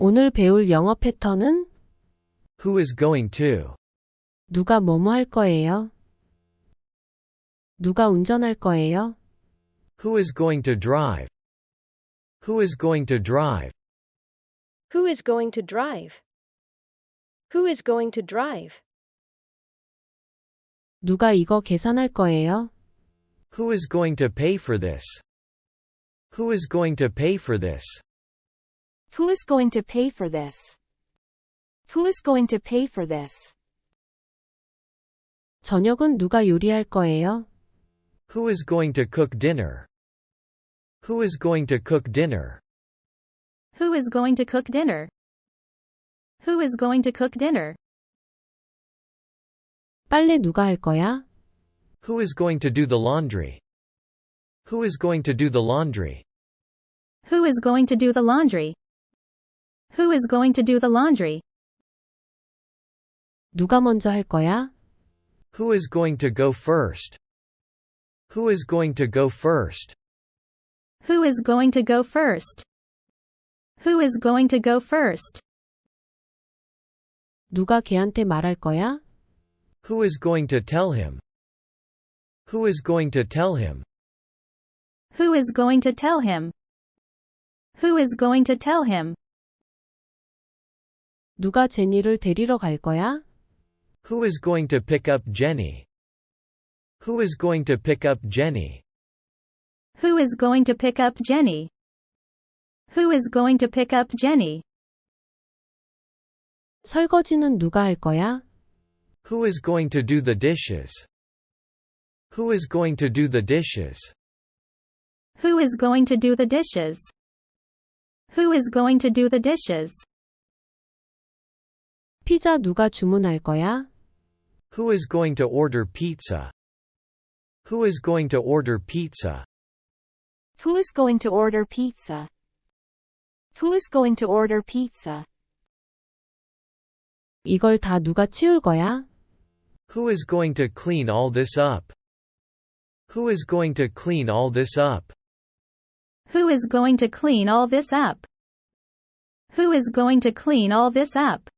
오늘 배울 영어 패턴은 Who is going to? 누가 뭐뭐 할 거예요? 누가 운전할 거예요? Who is going to drive? Who is going to drive? Who is going to drive? Who is going to drive? 누가 이거 계산할 거예요? Who is going to pay for this? Who is going to pay for this? Who is going to pay for this? Who is going to pay for this? 저녁은 누가 요리할 거예요? Who is going to cook dinner? Who is going to cook dinner? Who is going to cook dinner? Who is going to cook dinner? 빨래 누가 할 거야? Who is going to do the laundry? Who is going to do the laundry? Who is going to do the laundry? Who is going to do the laundry? 누가 먼저 할 거야? Who is going to go first? Who is going to go first? Who is going to go first? Who is going to go first? 누가 걔한테 말할 거야? Who is going to tell him? Who is going to tell him? Who is going to tell him? Who is going to tell him? 누가 제니를 데리러 갈 거야? Who is going to pick up Jenny? Who is going to pick up Jenny? Who is going to pick up Jenny? Who is going to pick up Jenny? 설거지는 누가 할 거야? Who is going to do the dishes? Who is going to do the dishes? Who is going to do the dishes? Who is going to do the dishes? 피자 누가 주문할 거야? Who is going to order pizza? Who is going to order pizza? Who is going to order pizza? Who is going to order pizza? 이걸 다 누가 치울 거야? Who is going to clean all this up? Who is going to clean all this up? Who is going to clean all this up? Who is going to clean all this up?